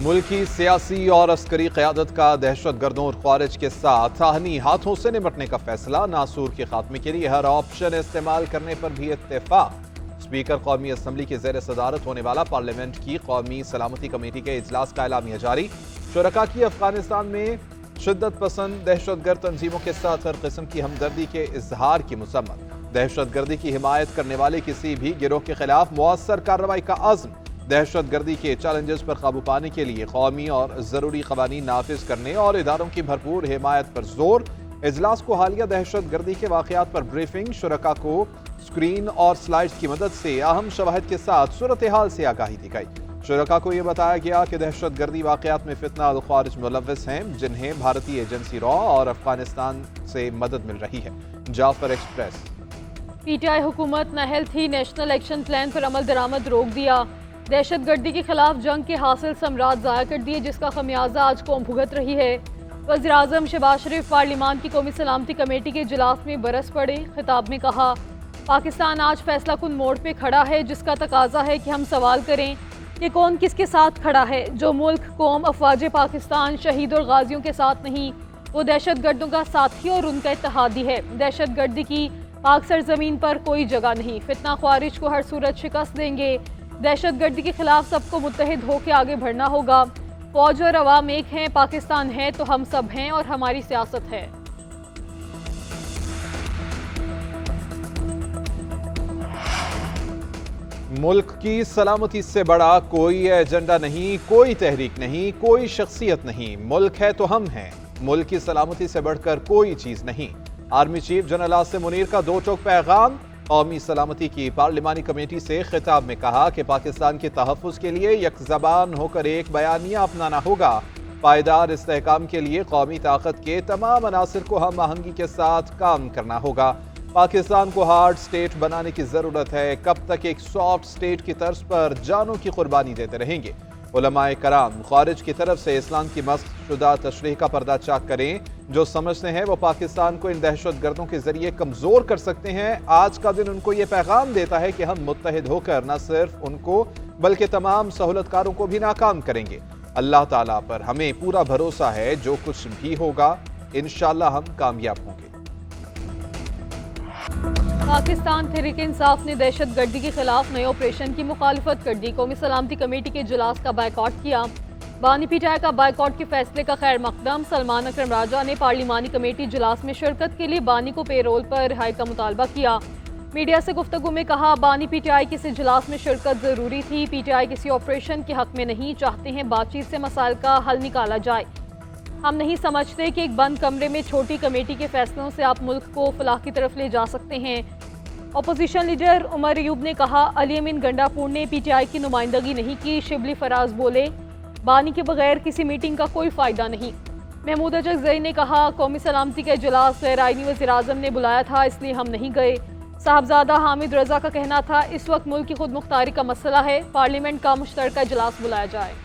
मुल्क की सियासी और अस्करी क़यादत का दहशत गर्दों और ख्वारिज के साथ आहनी हाथों से निपटने का फैसला। नासूर के खात्मे के लिए हर ऑप्शन इस्तेमाल करने पर भी इत्तेफाक। स्पीकर कौमी असम्बली के ज़ेर सदारत होने वाला पार्लियामेंट की कौमी सलामती कमेटी के इजलास का एलामिया जारी। शुरका की अफगानिस्तान में शिद्दत पसंद दहशत गर्द तंजीमों के साथ हर किस्म की हमदर्दी के इजहार की मुसम्मत। दहशत गर्दी की हिमायत करने वाले किसी भी गिरोह के खिलाफ मुअस्सर कार्रवाई का आज़म। दहशत गर्दी के चैलेंजेस पर काबू पाने के लिए कौमी और ज़रूरी क़वानीन नाफिज करने और इदारों की भरपूर हिमायत पर जोर। इजलास को हालिया दहशत गर्दी के वाक़यात पर ब्रीफिंग। शुरका को स्क्रीन और स्लाइड्स की मदद से अहम शवाहिद के साथ सूरत हाल से आगाही दी गई। शुरका को यह बताया गया कि दहशत गर्दी वाक़यात में फितना अल ख्वारिज मुलव्वस हैं, जिन्हें भारतीय एजेंसी रॉ और अफगानिस्तान से मदद मिल रही है। जाफर एक्सप्रेस। पीटीआई हुकूमत नाअहल थी, नेशनल एक्शन प्लान पर अमल दरामद रोक दिया। दहशत गर्दी के खिलाफ जंग के हासिल समरात ज़ाया कर दिए, जिसका खमियाजा आज कौम भुगत रही है। वज़ीर आज़म शहबाज शरीफ पार्लिमान की कौमी सलामती कमेटी के इजलास में बरस पड़े। खिताब में कहा, पाकिस्तान आज फैसला कुन मोड़ पर खड़ा है, जिसका तकाजा है कि हम सवाल करें कि कौन किसके साथ खड़ा है। जो मुल्क, कौम, अफवाज पाकिस्तान शहीद और गाजियों के साथ नहीं, वो दहशत गर्दों का साथी और उनका इत्तेहादी है। दहशत गर्दी की पाक सरजमीन पर कोई जगह नहीं। फितना ख्वारिज को हर सूरत शिकस्त देंगे। दहशत गर्दी के खिलाफ सबको मुत्तहिद होकर आगे बढ़ना होगा। फौज और अवाम एक हैं, पाकिस्तान है तो हम सब हैं और हमारी सियासत है। मुल्क की सलामती से बड़ा कोई एजेंडा नहीं, कोई तहरीक नहीं, कोई शख्सियत नहीं। मुल्क है तो हम हैं। मुल्क की सलामती से बढ़कर कोई चीज नहीं। Army chief general Asim Munir का दो टोक पैगाम। कौमी सलामती की पार्लिमानी कमेटी से खिताब में कहा कि पाकिस्तान के तहफ़्फ़ुज़ के लिए यकज़बान होकर एक बयानिया अपनाना होगा। पायदार इस्तेहकाम के लिए कौमी ताकत के तमाम अनासिर को हम आहंगी के साथ काम करना होगा। पाकिस्तान को हार्ड स्टेट बनाने की ज़रूरत है। कब तक एक सॉफ्ट स्टेट की तर्ज पर जानों की कुर्बानी देते रहेंगे। उलमाए कराम खारिज की तरफ से इस्लाम की मस्ख़ शुदा तशरीह का पर्दा चाक करें। जो समझते हैं वो पाकिस्तान को इन दहशत गर्दों के जरिए कमज़ोर कर सकते हैं। आज का दिन उनको ये पैगाम देता है कि हम मुत्तहिद होकर न सिर्फ उनको बल्कि तमाम सहूलतकारों को भी नाकाम करेंगे। अल्लाह ताला पर हमें पूरा भरोसा है, जो कुछ भी होगा इंशाअल्लाह हम कामयाब होंगे। पाकिस्तान तहरीक इंसाफ ने दहशत गर्दी के खिलाफ नए ऑपरेशन की मुखालफत कर दी। कौमी सलामती कमेटी के इजलास का बायकॉट किया। बानी पीटीआई का बायकॉट के फैसले का खैर मकदम। सलमान अकरम राजा ने पार्लिमानी कमेटी इजलास में शिरकत के लिए बानी को पेरोल पर रिहाई का मुतालबा किया। मीडिया से गुफ्तगू में कहा, बानी पीटीआई के इस इजलास में शिरकत ज़रूरी थी। पीटीआई किसी ऑपरेशन के हक में नहीं, चाहते हैं बातचीत से मसाइल का हल निकाला जाए। हम नहीं समझते कि एक बंद कमरे में छोटी कमेटी के फैसलों से आप मुल्क को फलाह की तरफ ले जा सकते हैं। अपोजिशन लीडर उमर अयूब ने कहा, अली अमीन गंडापुर ने पीटीआई की नुमाइंदगी नहीं की। शिबली फराज बोले, बानी के बगैर किसी मीटिंग का कोई फ़ायदा नहीं। महमूद अजगज़ई ने कहा, कौमी सलामती का इजलास गैर आईनी वज़ीर आज़म ने बुलाया था, इसलिए हम नहीं गए। साहबजादा हामिद रज़ा का कहना था, इस वक्त मुल्क की खुद मुख्तारी का मसला है, पार्लियामेंट का मुश्तरका इजलास बुलाया जाए।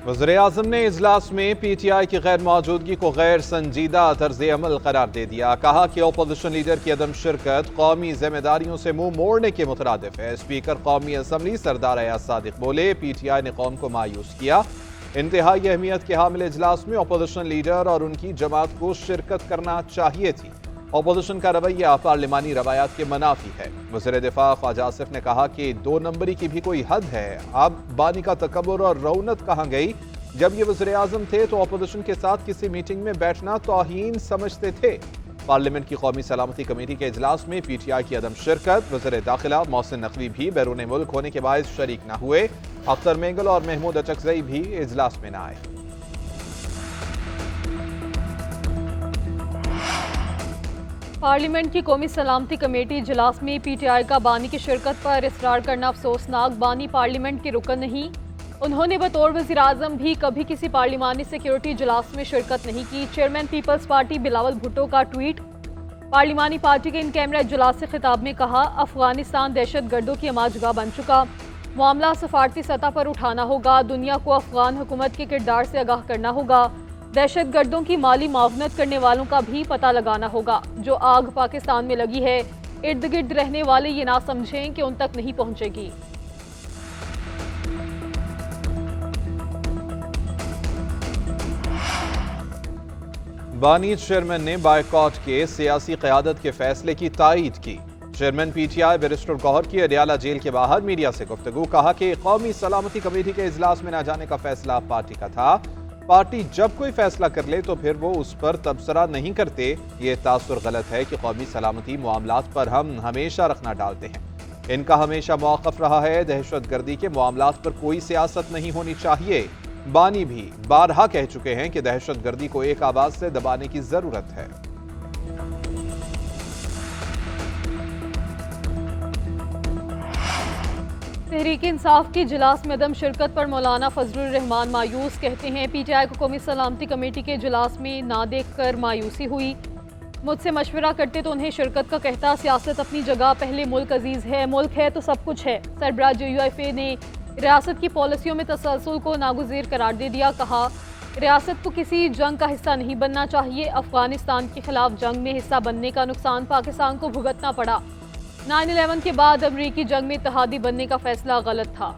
वज़ीर-ए-आज़म ने इजलास में पीटीआई की गैर मौजूदगी को गैर संजीदा तर्ज अमल करार दे दिया। कहा कि अपोजिशन लीडर की अदम शिरकत कौमी जिम्मेदारियों से मुंह मोड़ने के मुतरादिफ है। स्पीकर कौमी असम्बली सरदार अयाज सादिक बोले, पीटीआई ने कौम को मायूस किया। इंतहाई अहमियत के हामिल इजलास में अपोजिशन लीडर और उनकी जमात को शिरकत करना चाहिए थी। अपोजिशन का रवैया पार्लिमानी रवायात के मनाफी है। वज़ीर दिफा ख्वाजा आसिफ ने कहा कि 2 नंबरी की भी कोई हद है। अब बानी का तकब्बुर और रौनत कहाँ गई? जब ये वज़ीर आज़म थे तो अपोजिशन के साथ किसी मीटिंग में बैठना तौहीन समझते थे। पार्लियामेंट की कौमी सलामती कमेटी के इजलास में पीटीआई की अदम शिरकत। वज़ीर दाखिला मोहसिन नकवी भी बैरून मुल्क होने के बायस शरीक न हुए। अख्तर मेंगल और महमूद अचकज़ई भी इजलास में न आए। पार्लियामेंट की कौमी सलामती कमेटी इजलास में पीटीआई का बानी की शिरकत पर इसरार करना अफसोसनाक। बानी पार्लियामेंट के रुकन नहीं। उन्होंने बतौर वज़ीर आज़म भी कभी किसी पार्लिमानी सिक्योरिटी इजलास में शिरकत नहीं की। Chairman peoples party Bilawal Bhutto का ट्वीट। पार्लिमानी पार्टी के इन कैमरा इजलास से खिताब में कहा, अफगानिस्तान दहशत गर्दों की अमाजगाह बन चुका। मामला सफारती सतह पर उठाना होगा। दुनिया को अफगान हुकूमत के किरदार से आगाह करना होगा। दहशत गर्दों की माली मावनत करने वालों का भी पता लगाना होगा। जो आग पाकिस्तान में लगी है, इर्द गिर्द रहने वाले ये ना समझें कि उन तक नहीं पहुंचेगी। बानी चेयरमैन ने बायकॉट के सियासी क़यादत के फैसले की तायीद की। चेयरमैन पीटीआई बैरिस्टर गौहर की अडियाला जेल के बाहर मीडिया से गुफ्तगू, कहा कि कौमी सलामती कमेटी के इजलास में न जाने का फैसला पार्टी का था। पार्टी जब कोई फैसला कर ले तो फिर वो उस पर तबसरा नहीं करते। ये तासुर गलत है कि कौमी सलामती मामलात पर हम हमेशा रखना डालते हैं। इनका हमेशा मौक़िफ़ रहा है दहशत गर्दी के मामलात पर कोई सियासत नहीं होनी चाहिए। बानी भी बारहा कह चुके हैं कि दहशत गर्दी को एक आवाज से दबाने की जरूरत है। तहरीक इंसाफ की इजलास में अदम शिरकत पर मौलाना फजलुर रहमान मायूस, कहते हैं पीटीआई को कौमी सलामती कमेटी के इजलास में ना देखकर मायूसी हुई। मुझसे मशवरा करते तो उन्हें शिरकत का कहता। सियासत अपनी जगह, पहले मुल्क अजीज है, मुल्क है तो सब कुछ है। सरबराह JUIFA ने रियासत की पॉलिसियों में तसलसल को नागुज़ीर करार दे दिया। कहा रियासत को किसी जंग का हिस्सा नहीं बनना चाहिए। अफगानिस्तान के खिलाफ जंग में हिस्सा बनने का नुकसान पाकिस्तान को भुगतना पड़ा। 9/11 के बाद अमरीकी जंग में इत्तेहादी बनने का फैसला गलत था।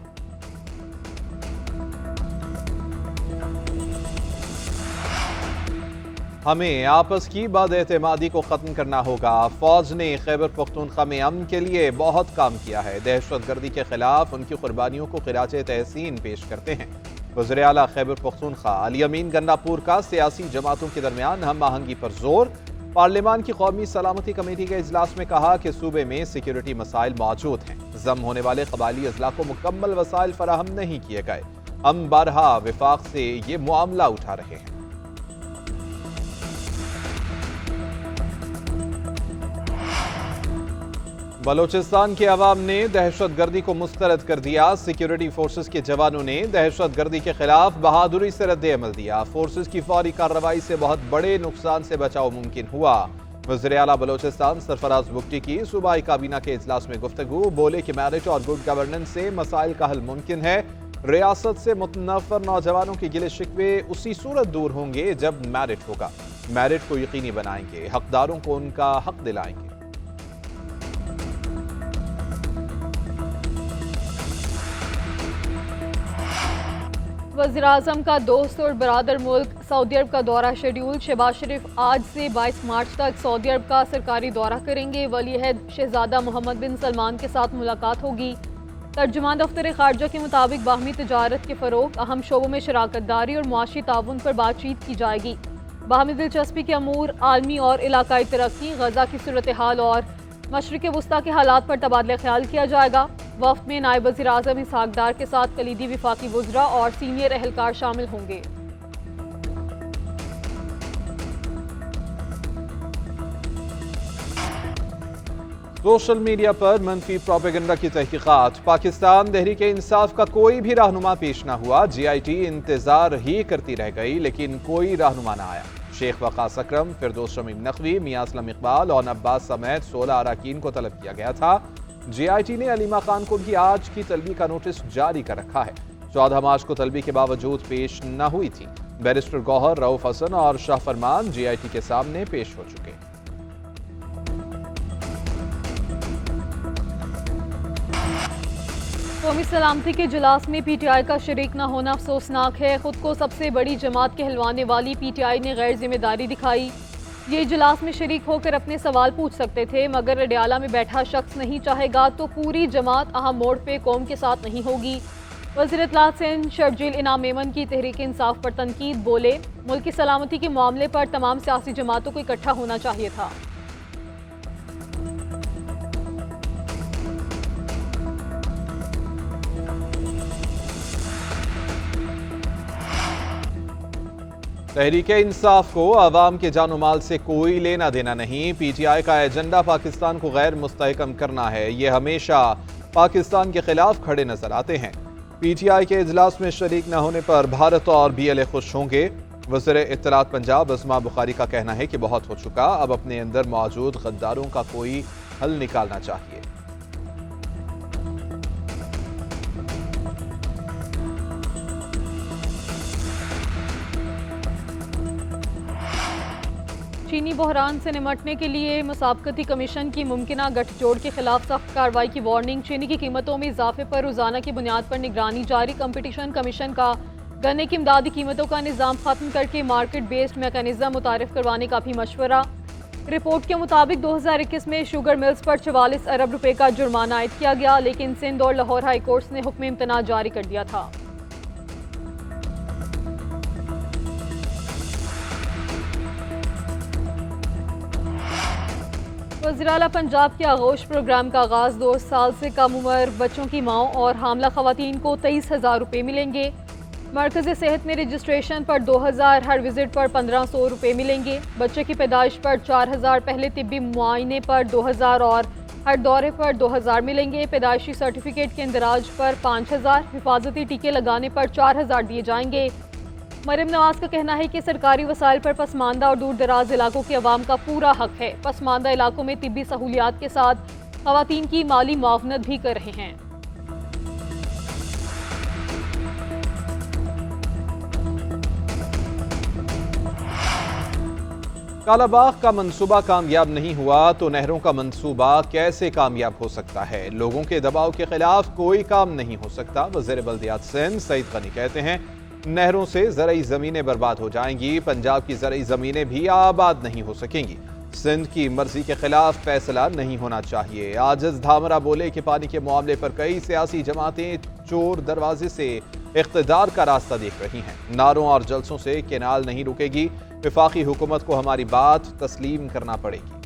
हमें आपस की बदएतमादी को खत्म करना होगा। फौज ने खैबर पख्तूनख्वा में अमन के लिए बहुत काम किया है। दहशत गर्दी के खिलाफ उनकी कुर्बानियों को खिराजे तहसीन पेश करते हैं। वज़ीर आला खैबर पख्तूनख्वा अली अमीन गन्नापुर का सियासी जमातों के दरमियान हम आहंगी पर जोर। पार्लियामान की कौमी सलामती कमेटी के इजलास में कहा कि सूबे में सिक्योरिटी मसाइल मौजूद हैं। जम होने वाले कबायली अजला को मुकम्मल वसाइल फराहम नहीं किए गए। हम बारहा विफाक से ये मामला उठा रहे हैं। बलोचिस्तान के अवाम ने दहशत गर्दी को मुस्तरद कर दिया। सिक्योरिटी फोर्सेस के जवानों ने दहशत गर्दी के खिलाफ बहादुरी से रद्द अमल दिया। फोर्सेस की फौरी कार्रवाई से बहुत बड़े नुकसान से बचाव मुमकिन हुआ। वज़ीर आला बलोचिस्तान सरफराज बुगटी की सूबाई काबीना के इजलास में गुफ्तगू, बोले कि मैरिट और गुड गवर्नेंस से मसाइल का हल मुमकिन है। रियासत से मुतनफ़र नौजवानों के गिले शिकवे उसी सूरत दूर होंगे जब मैरिट होगा। मैरिट को यकीनी बनाएंगे, हकदारों को उनका हक दिलाएंगे। वज़ीर आज़म का दोस्त और बरादर मुल्क सऊदी अरब का दौरा शेड्यूल। शहबाज शरीफ आज से 22 मार्च तक सऊदी अरब का सरकारी दौरा करेंगे। वलीअहद शहजादा मोहम्मद बिन सलमान के साथ मुलाकात होगी। तर्जुमान दफ्तर खारजा के मुताबिक बाहमी तजारत के फ़रोग, अहम शोबों में शराकत दारी और मुआशी ताउन पर बातचीत की जाएगी। बाहमी दिलचस्पी के अमूर, आलमी और इलाकाई तरक्की, गजा की सूरत हाल और मशरिक़ वस्ता के हालात पर तबादला ख्याल किया जाएगा। वफ़द में नायब वज़ीर आज़म इसहाक डार के साथ कलीदी विफाकी वज़रा और सीनियर अहलकार शामिल होंगे। सोशल मीडिया पर मनफी प्रोपेगेंडा की तहकीकात। पाकिस्तान तहरीक इंसाफ का कोई भी रहनुमा पेश न हुआ। GIT इंतजार ही करती रह गई लेकिन कोई रहनुमा न आया। शेख वक़ास अकरम, फिरदौस शमीम नकवी, मियां असलम इकबाल और अब्बास समेत 16 अरकान को तलब किया गया था। GIT ने अलीमा खान को भी आज की तलबी का नोटिस जारी कर रखा है। 14 मार्च को तलबी के बावजूद पेश न हुई थी। बैरिस्टर गौहर, रऊफ हसन और शाह फरमान GIT के सामने पेश हो चुके। कौमी सलामती के इजलास में PTI का शरीक न होना अफसोसनाक है। खुद को सबसे बड़ी जमात कहलवाने वाली PTI ने गैर जिम्मेदारी दिखाई। ये इजलास में शरीक होकर अपने सवाल पूछ सकते थे, मगर अडियाला में बैठा शख्स नहीं चाहेगा तो पूरी जमात अहम मोड़ पे कौम के साथ नहीं होगी। वज़ीर इत्तलात सिंध शर्जील इनाम मेमन की तहरीक इंसाफ पर तनकीद, बोले मुल्क की सलामती के मामले पर तमाम सियासी जमातों को इकट्ठा होना चाहिए था। तहरीक इंसाफ को आवाम के जानो माल से कोई लेना देना नहीं। PTI का एजेंडा पाकिस्तान को गैर मुस्तहकम करना है। ये हमेशा पाकिस्तान के खिलाफ खड़े नजर आते हैं। PTI के इजलास में शरीक न होने पर भारत और BLA खुश होंगे। वज़ीर इत्तलात पंजाब अस्मा बुखारी का कहना है कि बहुत हो चुका, अब अपने अंदर मौजूद गद्दारों का कोई हल निकालना चाहिए। चीनी बहरान से निमटने के लिए मुसाबकती कमीशन की मुमकिना गठजोड़ के खिलाफ सख्त कार्रवाई की वार्निंग। चीनी की कीमतों में इजाफे पर रोजाना की बुनियाद पर निगरानी जारी। कंपटीशन कमीशन का गन्ने की इमदादी कीमतों का निज़ाम खत्म करके मार्केट बेस्ड मैकेनिज्म मुतारिफ करवाने का भी मशवरा। रिपोर्ट के मुताबिक 2021 में शुगर मिल्स पर 44 अरब रुपए का जुर्माना आयद किया गया, लेकिन सिंध और लाहौर हाई कोर्ट्स ने हुक्म इम्तना जारी कर दिया था। वज़ीर-ए-आला पंजाब के आगोश प्रोग्राम का आगाज। 2 साल से कम उम्र बच्चों की माओं और हामला खवातीन को 23,000 रुपये मिलेंगे। मरकज़ी सेहत में रजिस्ट्रेशन पर 2,000, हर विजिट पर 1,500 रुपये मिलेंगे। बच्चे की पैदाइश पर 4,000, पहले तिब्बी मुआयने पर 2,000 और हर दौरे पर 2,000 मिलेंगे। पैदाइशी सर्टिफिकेट के इंदराज पर 5,000, हिफाजती टीके लगाने पर 4,000 दिए जाएंगे। मरियम नवाज का कहना है कि सरकारी वसाइल पर पसमानदा और दूर दराज इलाकों के अवाम का पूरा हक है। पसमानदा इलाकों में तिब्बी सहूलियात के साथ खवातीन की माली मुआवनत भी कर रहे हैं। कालाबाग का मंसूबा कामयाब नहीं हुआ तो नहरों का मंसूबा कैसे कामयाब हो सकता है? लोगों के दबाव के खिलाफ कोई काम नहीं हो सकता। वज़ीर बल्दियात सिंध सईद गनी कहते हैं नहरों से ज़रई ज़मीनें बर्बाद हो जाएंगी, पंजाब की ज़रई ज़मीनें भी आबाद नहीं हो सकेंगी। सिंध की मर्जी के खिलाफ फैसला नहीं होना चाहिए। आजिज़ धामरा बोले कि पानी के मामले पर कई सियासी जमातें चोर दरवाजे से इख्तिदार का रास्ता देख रही हैं। नारों और जलसों से केनाल नहीं रुकेगी। वफाकी हुकूमत को हमारी बात तस्लीम करना पड़ेगी।